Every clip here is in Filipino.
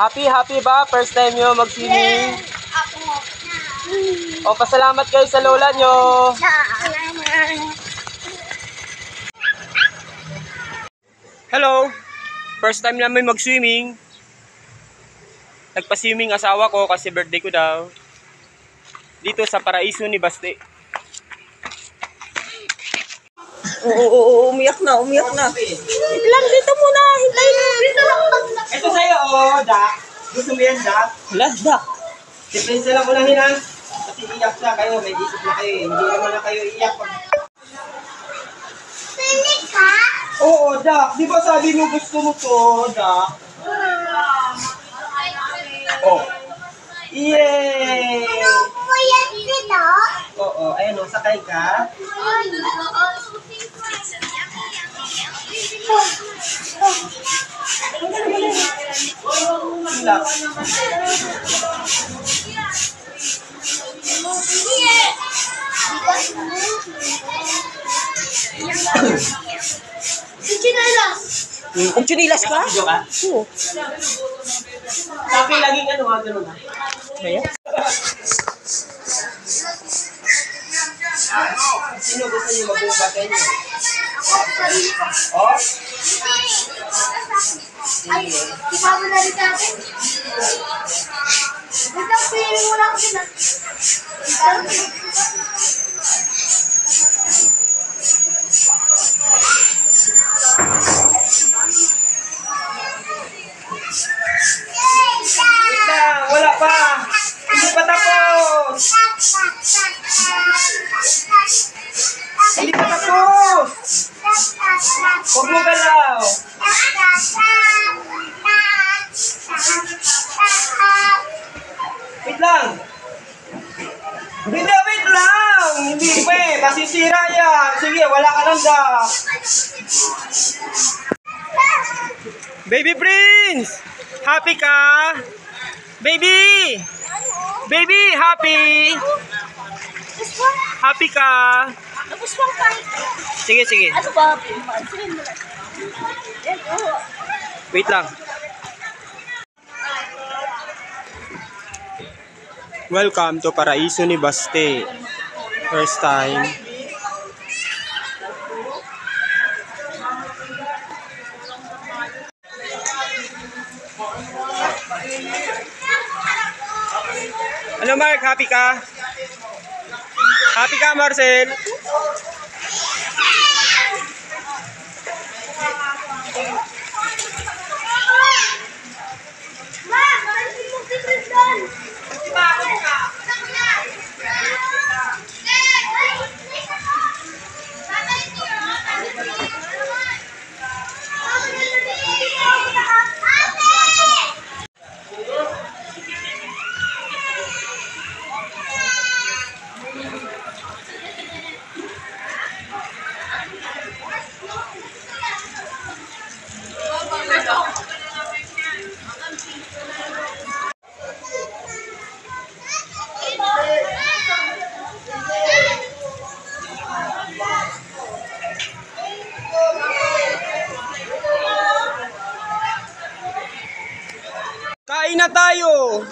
Happy ba? First time nyo mag-swimming? O, pasalamat kayo sa lola nyo. Hello! First time namin mag-swimming. Nagpa-swimming asawa ko kasi birthday ko daw. Dito sa Paraiso ni Baste. Oo, umiyak na. Wait lang, dito muna. Hintayin mo. Ito sa'yo, Dak. Gusto mo yan, Dak? Wala, Dak. Depensa lang unahin, ha? Kasi iyak siya kayo. May isip na kayo. Hindi naman na kayo iyak. Pili ka? Oo, Dak. Di ba sabi mo gusto mo to, Dak? Oh. Yay! Ano po yan dito? Oo, ayun o. Sakay ka. Relax. Kung chinilas ka? Video ka? Oo. Sa akin laging ano ha, ganun ha. Kaya? Sino gusto niyo magbubate niyo? Oh? Ay, ikaw na rin natin. Wait lang, pili mo lang ako na. Wait lang, wala pa. Hindi pa tapos. Hindi pa tapos. Huwag mo galaw. Wait lang. Hindi, wait lang. Hindi pa eh. Masisira yan. Sige, wala ka lang Dak. Baby Prince! Happy ka? Baby! Baby, happy! Happy ka? Tapos pang kahit. Sige, sige. Ano ba? Sige mo lang. Yan, oo. Wait lang. Welcome to Paraiso ni Baste. First time. Ano Mark, happy ka? Happy ka Marcel? Ma, bakit mo titignan doon? Bakit ka? Kain na tayo!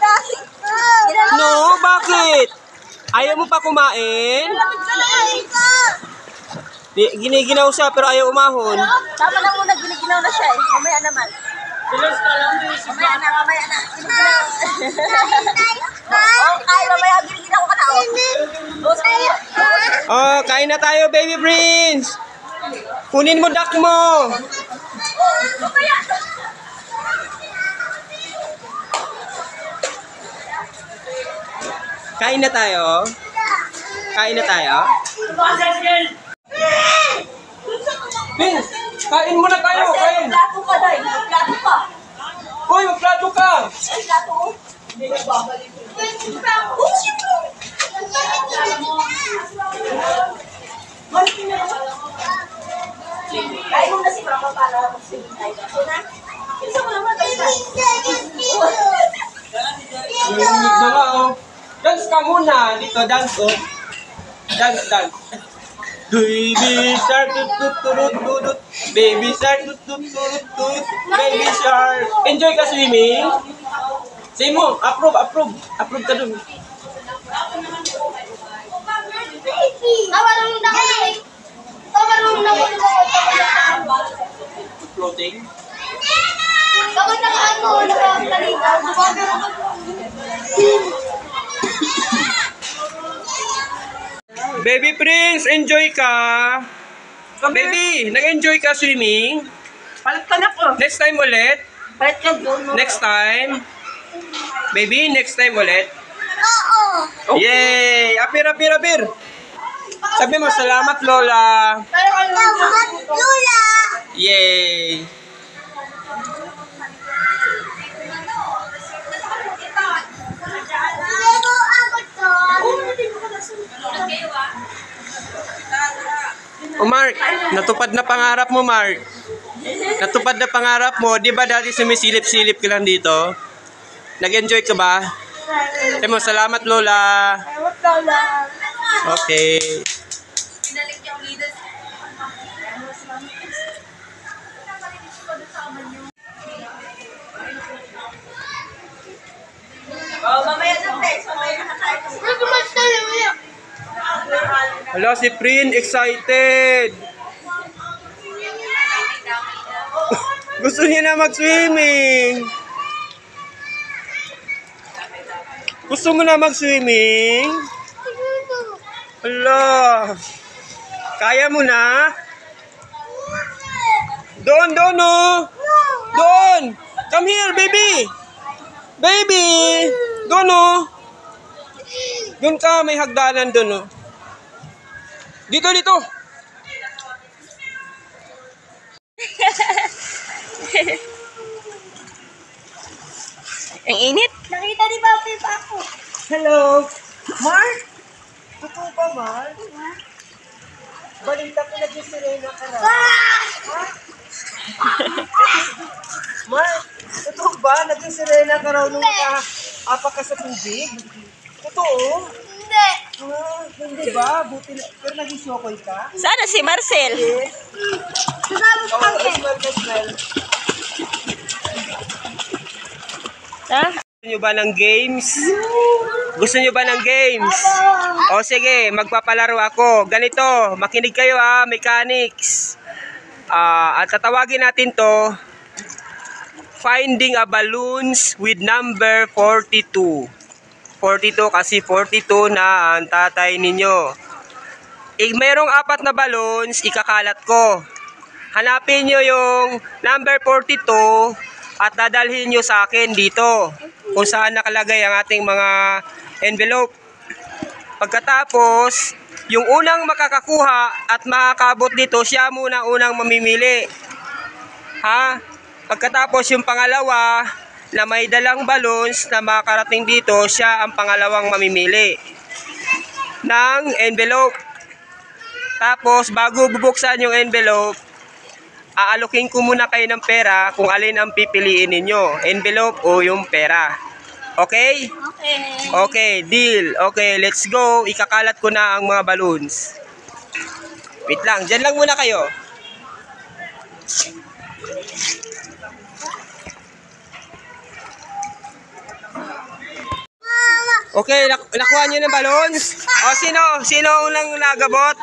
No, bakit? Ayaw mo pa kumain? Giniginaw siya pero ayaw umahon. Tama na muna, giniginaw na siya eh. Mamaya naman. Mamaya na. Giniginaw. Okay, mamaya giniginaw ka na. Oh, kain na tayo, baby Prince! Kunin mo Dak mo! Kain na tayo? Kain na tayo? Prince, kain muna tayo, kain! Plato ka dahil. Plato ka. Hoy, magplato ka! Ay, plato ko. Hindi ka babalik. Oh, siyempre. Kain mo na si Mama para mag-swimming tayo. Kasi na, isa mo naman tayo na. Narinig na nga, oh. Dance ka muna. Dito, dance, oh. Dance, dance. Baby shark, tut tut turut turut. Baby shark, tut tut turut turut. Baby shark. Enjoy ka swimming? Say mo, approve, approve. Approve ka dun. Tawarong na kami. Tawarong na kami. Floating. Kapag nakaano, nakakalita. Baby Prince, enjoy ka. Baby, nag-enjoy ka swimming? Palit ka na po. Next time ulit? Palit ka doon. Next time? Baby, next time ulit? Oo. Yay! Apir, apir, apir! Sabi mo, salamat Lola. Salamat, Lula. Yay! Lego ako to. O Mark, natupad na pangarap mo, Mark. Natupad na pangarap mo. Di ba dati sumisilip-silip ka lang dito? Nag-enjoy ka ba? Sabi mo, salamat Lola. Salamat, Lola. Okay. Oh, mamaya na, Tex. Mamaya nakakain ka. Nagmas na yun. Hala, si Prin, excited. Gusto niya na mag-swimming. Gusto mo na mag-swimming? Hala. Kaya mo na? Doon, doon, oh. Doon. Come here, baby. Baby. Doon, oh. Doon ka, may hagdanan doon, oh. Dito, dito. Ang init. Nakita ni Papi pa ako. Hello. Mark? Totoo ba, Mark? Balita ko na si Serena ka na. Mark, totoo ba? Naging Serena ka raw nung apa ka sa tubig? Totoo? Hindi. Hindi ba? Buti na. Pero naging shokoy ka? Sana si Marcel. Kasama ko Oo, kami. smell. Ha? Gusto nyo ba ng games? Gusto nyo ba ng games? O sige, magpapalaro ako. Ganito, makinig kayo ha, mechanics. At tatawagin natin to, finding a balloons with number 42. 42 kasi 42 na ang tatay ninyo. Mayroong 4 na balloons, ikakalat ko. Hanapin nyo yung number 42 at dadalhin nyo sa akin dito kung saan nakalagay ang ating mga envelope. Pagkatapos, yung unang makakakuha at makakabot dito, siya muna unang mamimili. Ha? Pagkatapos yung pangalawa na may dalang balloons na makarating dito, siya ang pangalawang mamimili ng envelope. Tapos, bago bubuksan yung envelope, aalokin ko muna kayo ng pera kung alin ang pipiliin ninyo, envelope o yung pera. Okay? Okay. Okay, deal. Okay, let's go. Ikakalat ko na ang mga balloons. Wait lang, dyan lang muna kayo. Okay, nakuha nyo ng balloons? O, sino? Sino unang nagabot?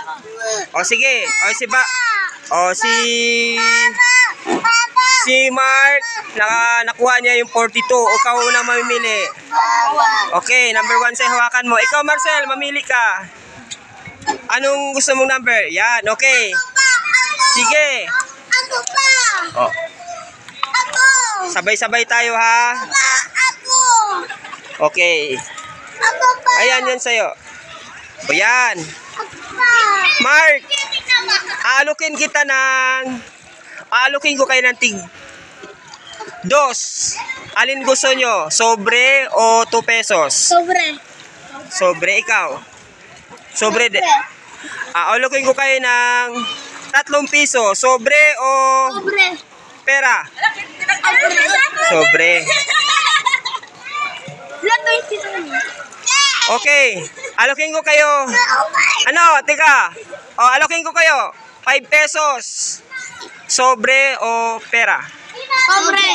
O, sige. O, si Mark, nakuha niya yung 42. O, ikaw unang mamimili. Okay, number 1 sa hawakan mo. Ikaw, Marcel, mamili ka. Anong gusto mong number? Yan, okay. Sige. Ako pa. O, Ako. sabay-sabay tayo, ha? Ako. Okay. Ako pa. Ayan, yan sa'yo. O, yan. Ako pa. Mark, aalukin ko kayo ng tig 2. Alin gusto nyo? Sobre o 2 pesos? Sobre. Sobre, ikaw. Sobre. Aalukin ko kayo ng 3 piso. Sobre o Sobre. pera? Sobre. Sobre. Lahat 20 sa kanya. Okay. Alukin ko kayo. Ano? Teka. Alukin ko kayo. 5 pesos. Sobre o pera? Sobre.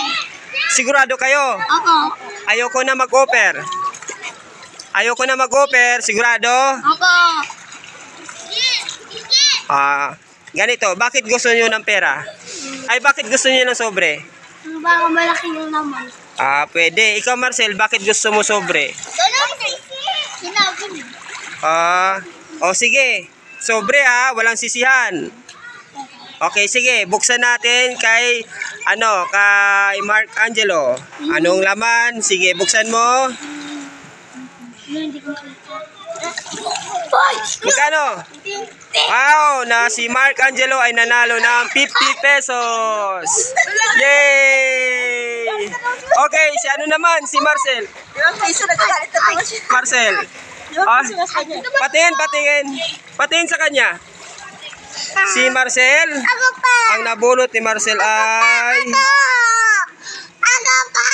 Sigurado kayo? Opo. Ayoko na mag-offer. Ayoko na mag-offer. Sigurado? Opo. Ganito. Bakit gusto niyo ng pera? Ay, bakit gusto niyo ng sobre? Ano ba ang malaki yung naman? Pwede. Ikaw, Marcel, bakit gusto mo sobre? Ganun sinabi mo. Sige. Sobre walang sisihan. Okay, sige. Buksan natin kay Mark Angelo. Anong laman? Sige, buksan mo. Hindi ko kita. Magkano? Wow, na si Mark Angelo ay nanalo ng 50 pesos. Yay! Okay, si ano naman? Si Marcel. Marcel. Patingin sa kanya. Si Marcel. Ako pa. Ang nabunot ni Marcel ay Ano pa?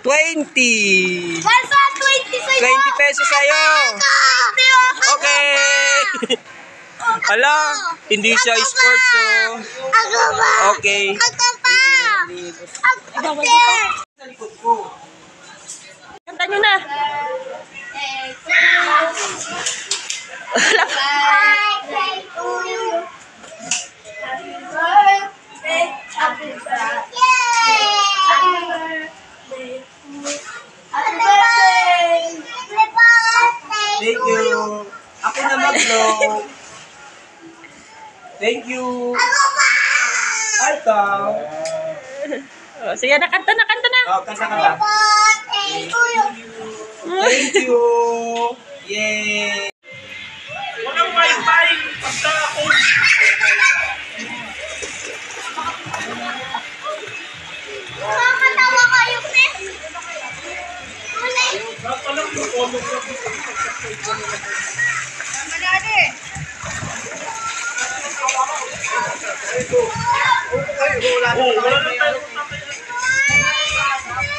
20. Basta 20 sa'yo. 20 pesos sa'yo. Okay. Hala, hindi siya sports Ako pa. Okay. Ako pa. Ako pa. Kanta nyo na. Thank you. Ako na mag-vlog. Thank you. Ay, ikaw. Sige na, kanta na. Kasa ka ba? Thank you. Yay. Walang wifi. Pagka ako. Nakakatawa kayo, Pes. Napalang yung polo ko. Madali. Wala na tayo.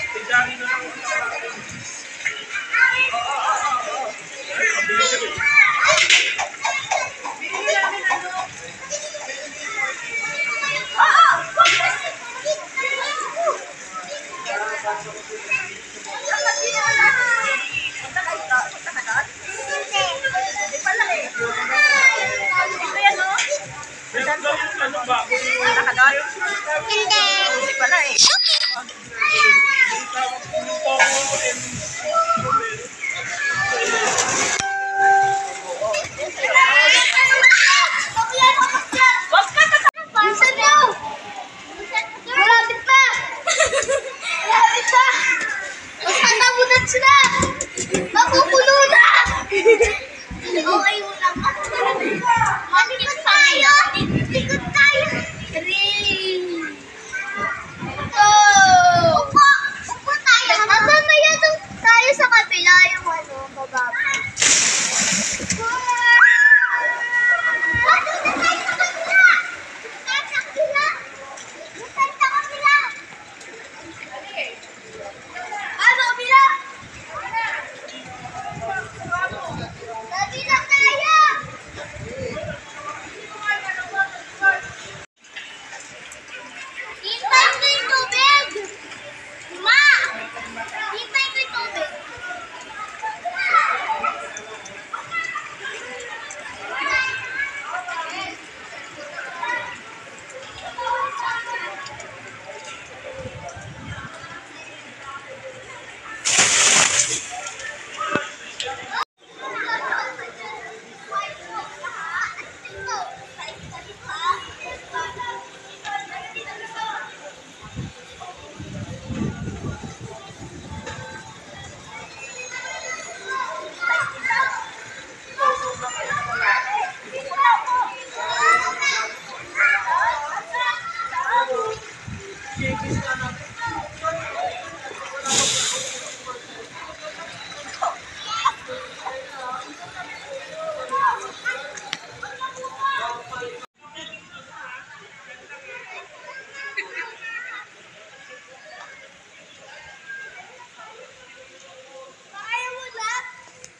Tigari na lang. Ano ba? Hindi pala eh. Malapit pa! Malapit pa! Magtatabunan sila! Mapupulo na! Okay mo lang. Malikot tayo! Likot tayo! Upo! Upo tayo! Mamaya tayo sa kabila yung bababa.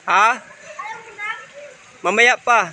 Ha? Mamaya pa.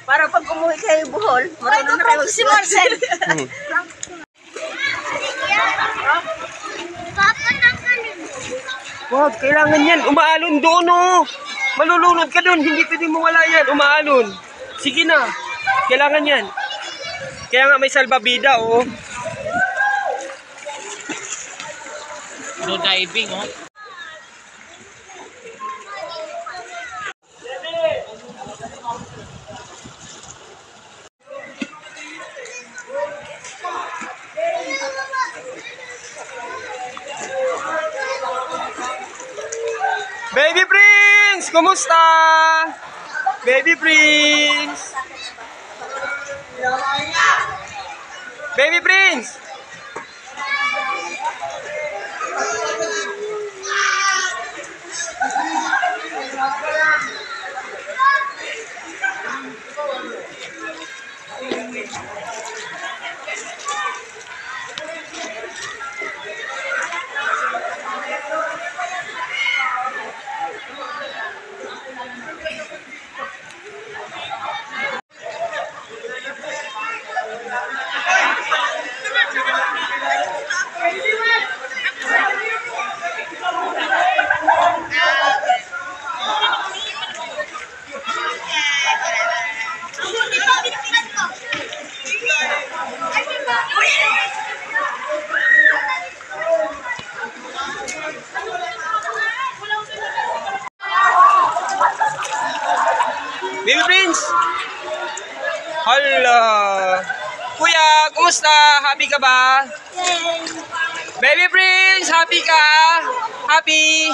Para pag umuwi kayo Bohol, marunong na kayo si Marcel. Papa na kanin. Wag, kailangan yan. Umaalon doon, oh. Malulunod ka doon. Hindi pwedeng mawala yan. Umaalon. Sige na. Kailangan yan. Kaya nga may salbabida, oh. No diving, oh. Baby Prince! Kumusta? Baby Prince! Baby Prince! Baby Prince! Hala! Kuya, kumusta? Happy ka ba? Baby Prince, happy ka? Happy?